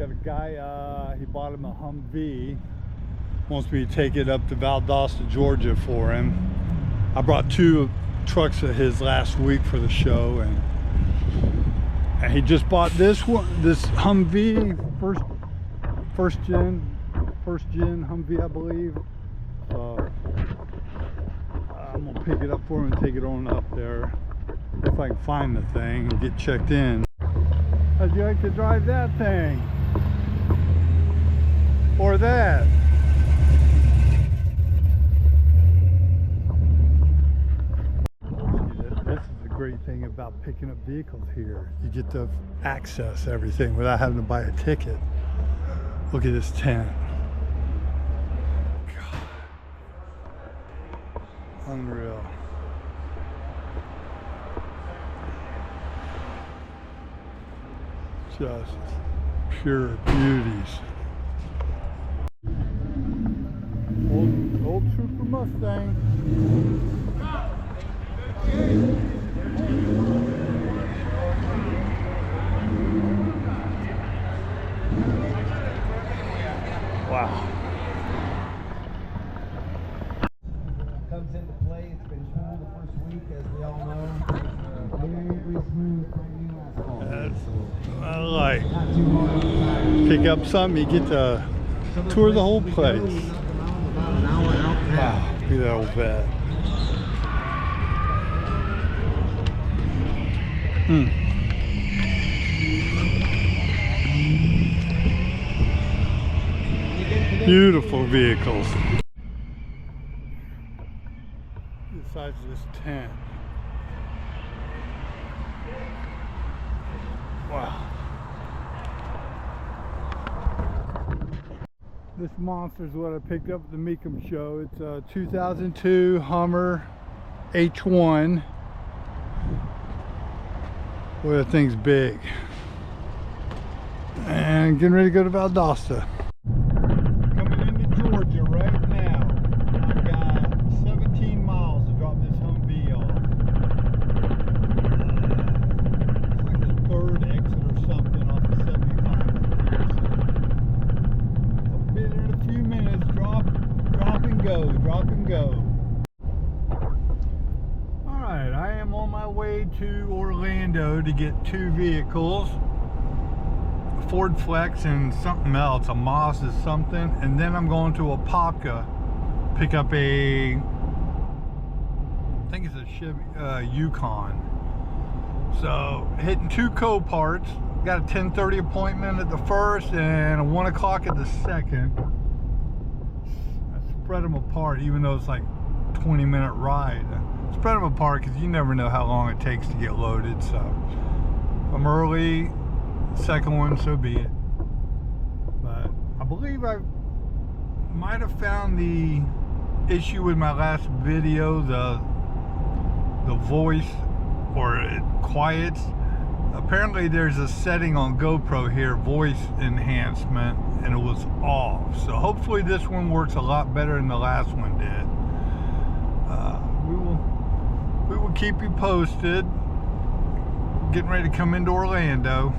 got a guy, he bought him a Humvee. Wants me to take it up to Valdosta, Georgia for him. I brought 2 trucks of his last week for the show, and he just bought this Humvee, first gen Humvee, I believe. So I'm gonna pick it up for him and take it on up there if I can find the thing and get checked in. How'd you like to drive that thing? Or that? This is the great thing about picking up vehicles here. You get to access everything without having to buy a ticket. Look at this tent. God. Unreal. Just pure beauties. Old Trooper Mustang. Wow. Comes into play. It's been cool the first week, as we all know. Very smooth, brand new asphalt. I like. Pick up something, you get to tour the whole place. Wow, look at that old vet. Beautiful vehicles. The size of this tent. Wow. This monster is what I picked up at the Mecum show. It's a 2002 Hummer H1. Boy, that thing's big. And getting ready to go to Valdosta. Coming into Georgia right now. I've got 17 miles to drop this Humvee off. It's like the 3rd exit or something off of 75 here. So I'll be there in a few minutes. Drop and go, drop and go. Alright, I am on my way to Orlando to get 2 vehicles. A Ford Flex and something else, a Mazda something, and then I'm going to Apopka, pick up I think it's a Chevy Yukon. So hitting 2 coparts. Got a 10:30 appointment at the first and a 1 o'clock at the second. I spread them apart, even though it's like 20-minute ride. Spread them apart because you never know how long it takes to get loaded. So I'm early, second one, so be it. But I believe I might have found the issue with my last video, the voice, or it quiets. Apparently there's a setting on GoPro here, voice enhancement, and it was off. So hopefully this one works a lot better than the last one did. We will keep you posted. Getting ready to come into Orlando.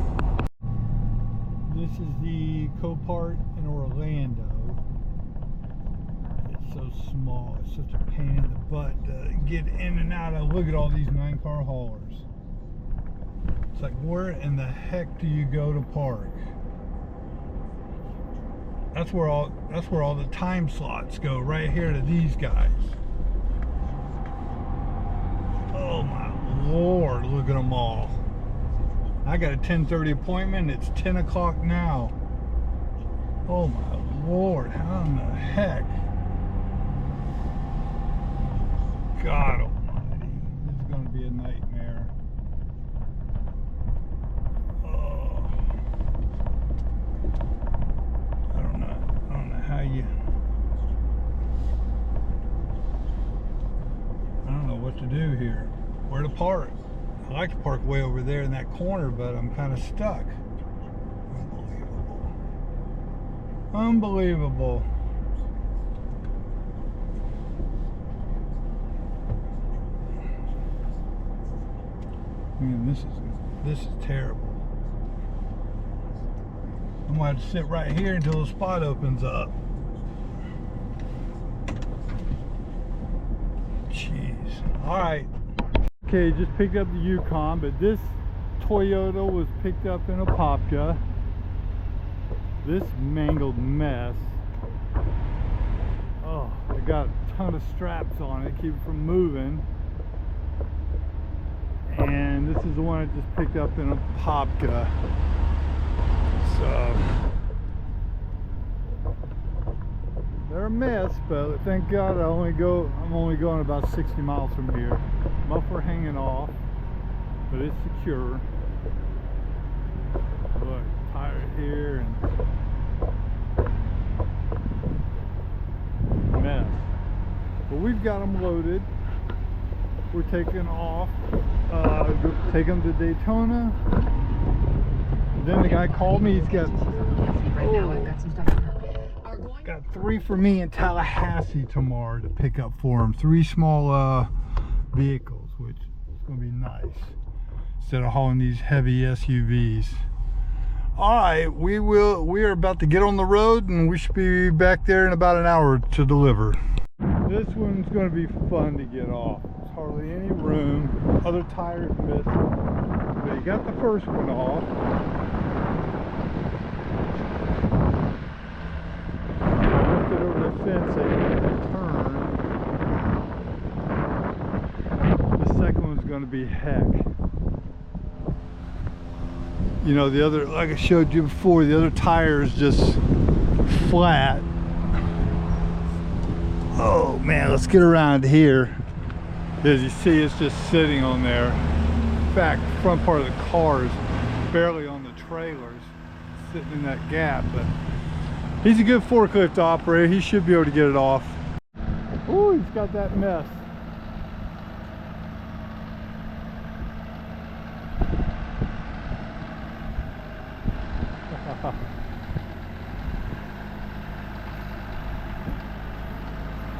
This is the Copart in Orlando. It's so small. It's such a pain in the butt to get in and out of. Look at all these 9-car haulers. It's like, where in the heck do you go to park? That's where all the time slots go, right here to these guys. Oh my Lord, look at them all. I got a 10:30 appointment, it's 10 o'clock now. Oh my Lord, how in the heck? God almighty, this is gonna be a nightmare. Oh. I don't know how you, I don't know what to do here. Where to park? I like to park way over there in that corner, but I'm kind of stuck. Unbelievable. Unbelievable. Man, this is terrible. I'm gonna have to sit right here until the spot opens up. Jeez. All right. Okay, just picked up the Yukon, but this Toyota was picked up in Apopka. This mangled mess. Oh, I got a ton of straps on it, keep it from moving. And this is the one I just picked up in Apopka. So they're a mess, but thank God I'm only going about 60 miles from here. Muffler hanging off, but it's secure. Look, tire here and mess. But we've got them loaded. We're taking off, take them to Daytona. Then the guy called me. He's got got 3 for me in Tallahassee tomorrow to pick up for him. 3 small vehicles, which is going to be nice instead of hauling these heavy SUVs. All right, we are about to get on the road, and we should be back there in about an hour to deliver. This one's going to be fun to get off. There's hardly any room. Other tires missing. But you got the first one off. Lift it over the fence so you can turn. The second one's going to be heck. You know, the other, like I showed you before, the other tire is just flat. Oh man, let's get around here. As you see, it's just sitting on there. In fact, the front part of the car is barely on the trailers, sitting in that gap. But he's a good forklift operator. He should be able to get it off. Oh, he's got that mess.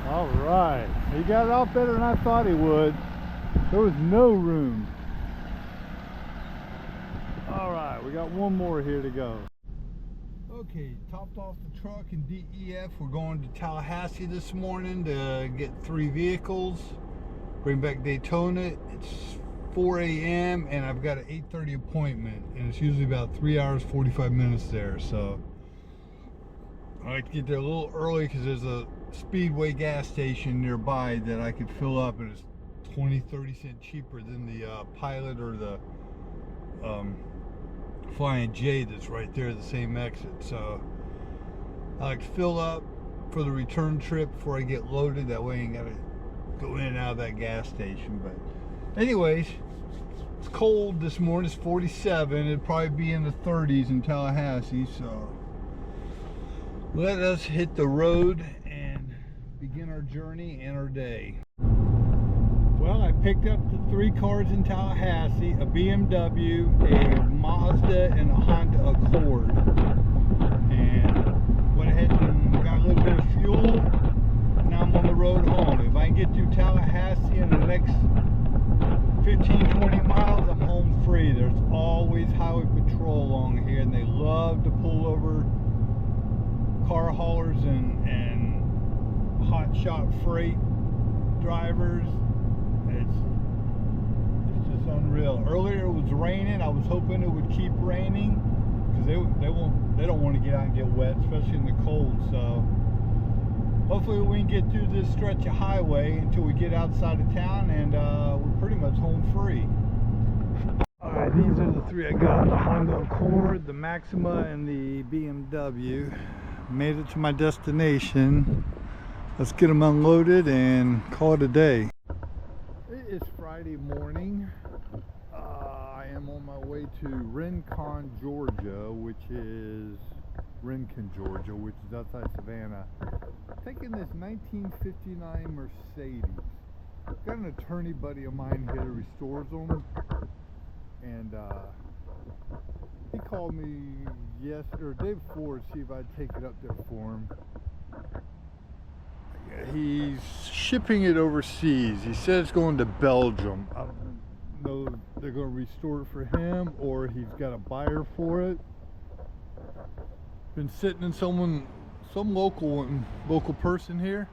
All right, he got it off better than I thought he would. There was no room. All right, we got one more here to go. Okay, topped off the truck in DEF. We're going to Tallahassee this morning to get 3 vehicles, bring back Daytona. It's 4 a.m. and I've got an 8:30 appointment, and it's usually about 3 hours 45 minutes there. So I like to get there a little early because there's a Speedway gas station nearby that I could fill up, and it's 20-30 cents cheaper than the Pilot or the Flying J that's right there at the same exit. So I like to fill up for the return trip before I get loaded. That way I ain't gotta go in and out of that gas station. But anyways, it's cold this morning. It's 47. It'd probably be in the 30s in Tallahassee. So let us hit the road and begin our journey and our day. Well, I picked up the 3 cars in Tallahassee, a BMW, a Mazda, and a Honda Accord. And went ahead and got a little bit of fuel. Now I'm on the road home. If I can get through Tallahassee in the next 15-20 miles, I'm home free. There's always highway patrol along here, and they love to pull over car haulers and hot shot freight drivers. It's just unreal. Earlier it was raining. I was hoping it would keep raining because they don't want to get out and get wet, especially in the cold. So hopefully we can get through this stretch of highway until we get outside of town, and we're pretty much home free. All right, these are the 3 I got: the Honda Accord, the Maxima, and the BMW. Made it to my destination. Let's get them unloaded and call it a day. It is Friday morning. I am on my way to Rincon, Georgia, which is outside Savannah. Taking this 1959 Mercedes. Got an attorney buddy of mine here that restores them, and he called me yesterday or day before to see if I'd take it up there for him. He's shipping it overseas. He said it's going to Belgium. I don't know if they're going to restore it for him or he's got a buyer for it. been sitting in some local person here,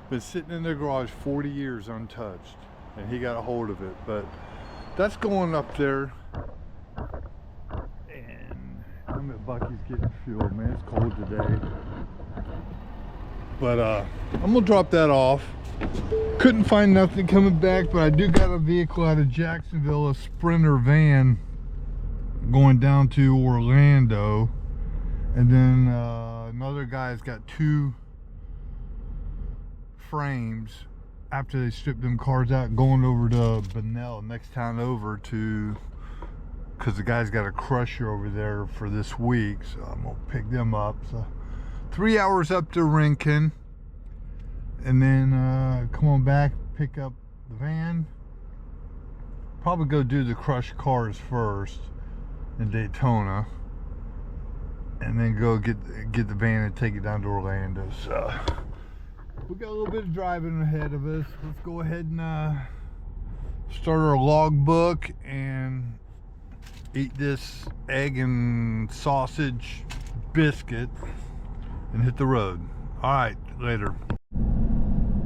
been sitting in their garage 40 years untouched, and he got a hold of it. But that's going up there, and I'm at Bucky's getting fuel. Man, it's cold today. But I'm gonna drop that off. Couldn't find nothing coming back, but I do got a vehicle out of Jacksonville, a Sprinter van, going down to Orlando. And then another guy's got 2 frames after they stripped them cars out, going over to Bunnell, next town over, to, because the guy's got a crusher over there for this week, so I'm gonna pick them up. So 3 hours up to Rincon, and then come on back, pick up the van. Probably go do the crushed cars first in Daytona, and then go get the van and take it down to Orlando. So we got a little bit of driving ahead of us. Let's go ahead and start our logbook and eat this egg and sausage biscuit and hit the road. All right, later.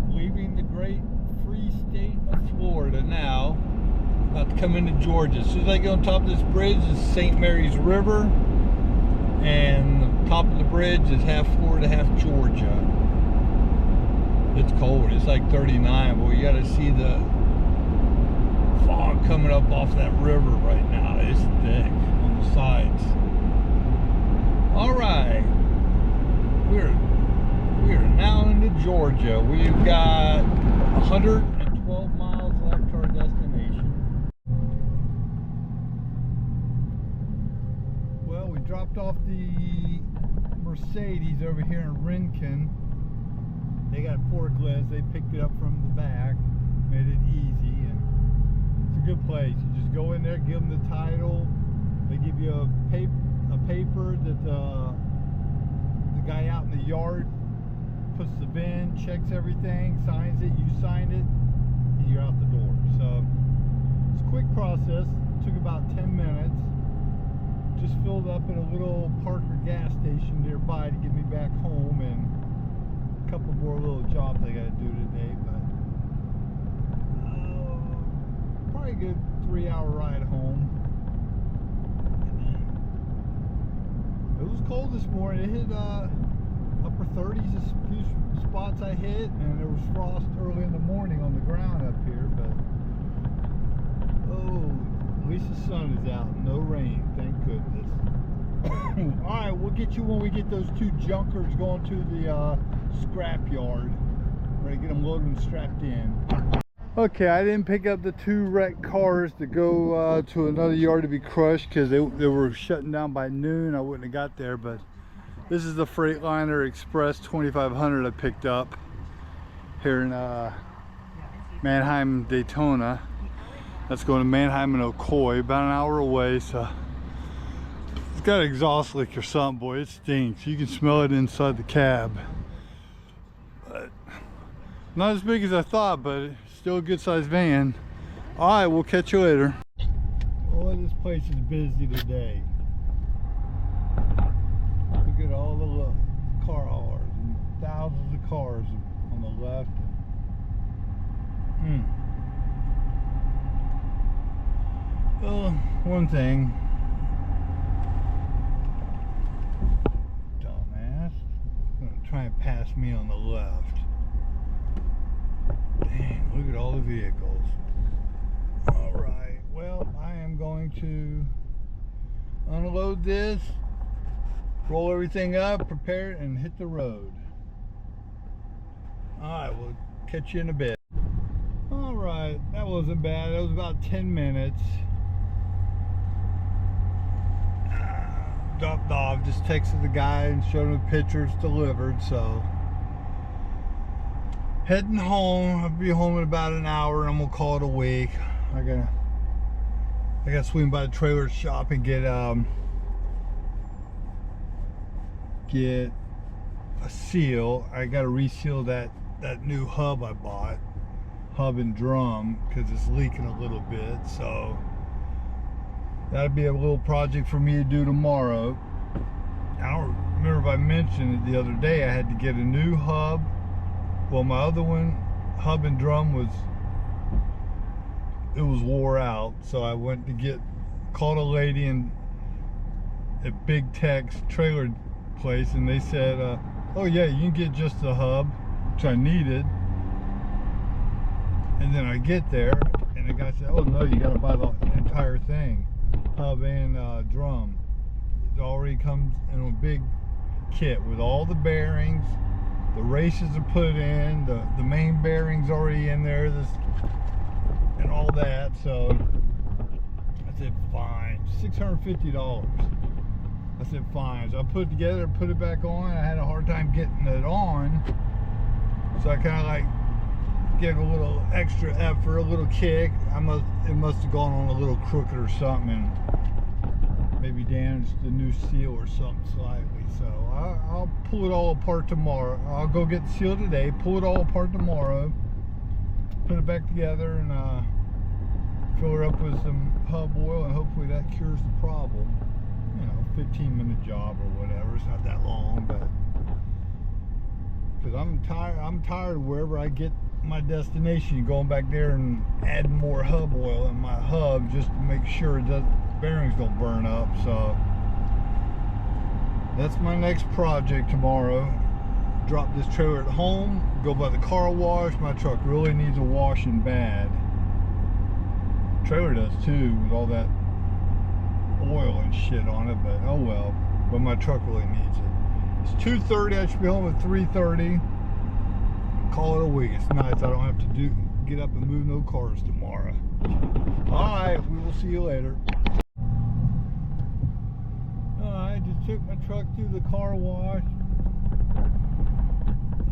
Leaving the great free state of Florida now, about to come into Georgia. As soon as I get on top of this bridge is St. Mary's River, and the top of the bridge is half Florida, half Georgia. It's cold, it's like 39, but you gotta see the fog coming up off that river right now. It's thick on the sides. All right, we are now into Georgia. We've got 112 miles left to our destination. Well, we dropped off the Mercedes over here in Rincon. They got forklifts. They picked it up from the back, made it easy, and it's a good place. You just go in there, give them the title. They give you a paper that the guy out in the yard puts the VIN, checks everything, signs it, you sign it, and you're out the door. So it's a quick process. It took about 10 minutes. Just filled up at a little Parker gas station nearby to get me back home, and a couple more little jobs I got to do today. But probably a good 3-hour ride home. It was cold this morning. It hit upper 30s, a few spots I hit, and there was frost early in the morning on the ground up here, but oh, at least the sun is out. No rain, thank goodness. Alright, we'll get you when we get those 2 junkers going to the scrap yard. We're going to get them loaded and strapped in. Okay, I didn't pick up the 2 wrecked cars to go to another yard to be crushed because they were shutting down by noon. I wouldn't have got there, but this is the Freightliner Express 2500 I picked up here in Manheim, Daytona. That's going to Manheim and Ocoee, about an hour away. So it's got an exhaust leak or something, boy. It stinks. You can smell it inside the cab. But not as big as I thought, but still a good sized van. All right, we'll catch you later. Boy, this place is busy today. Look at all the car haulers and thousands of cars on the left. Well, one thing. Dumbass. Gonna try and pass me on the left. Dang, look at all the vehicles. Alright, well, I am going to unload this, roll everything up, prepare it, and hit the road. Alright, we'll catch you in a bit. Alright, that wasn't bad. That was about 10 minutes. Dropped off, just texted the guy and showed him the pictures delivered, so heading home. I'll be home in about an hour and I'm gonna call it a week. I gotta swing by the trailer shop and get a seal. I gotta reseal that new hub I bought, hub and drum, because it's leaking a little bit. So that'll be a little project for me to do tomorrow. I don't remember if I mentioned it the other day, I had to get a new hub. Well, my other one, hub and drum, was wore out, so I went to called a lady at Big Tech's trailer place, and they said, oh yeah, you can get just the hub, which I needed. And then I get there, and the guy said, oh no, you gotta buy the entire thing, hub and drum. It already comes in a big kit with all the bearings. The races are put in, the main bearings already in there, and all that. So I said, fine, $650. I said, fine. So I put it together, put it back on. I had a hard time getting it on, so I kind of like gave a little extra effort, a little kick. It must have gone on a little crooked or something, and maybe damaged the new seal or something slightly. So I'll pull it all apart tomorrow. I'll go get the seal today, pull it all apart tomorrow, put it back together, and fill her up with some hub oil, and hopefully that cures the problem. 15-minute job or whatever. It's not that long, but because I'm tired of wherever I get my destination, going back there and adding more hub oil in my hub just to make sure bearings don't burn up. So that's my next project tomorrow. Drop this trailer at home, go by the car wash. My truck really needs a washing bad. Trailer does too, with all that oil and shit on it, but oh well. But my truck really needs it. It's 2:30. I should be home at 3:30. Call it a week. It's nice. I don't have to get up and move no cars tomorrow. Alright, we will see you later. I just took my truck through the car wash,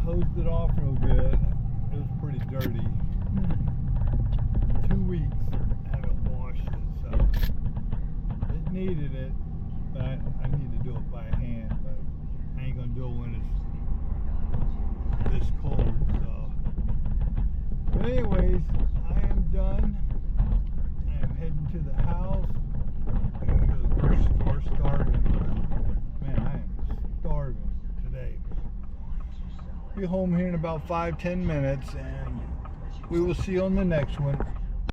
hosed it off real good. It was pretty dirty. 2 weeks I haven't washed it, so it needed it, but I need to do it by hand, but I ain't gonna do it when it's this cold. So, but anyways, I am done. I am heading to the house. I'm gonna go to the grocery store, starving. Man, I am starving today. Be home here in about 5-10 minutes, and we will see you on the next one.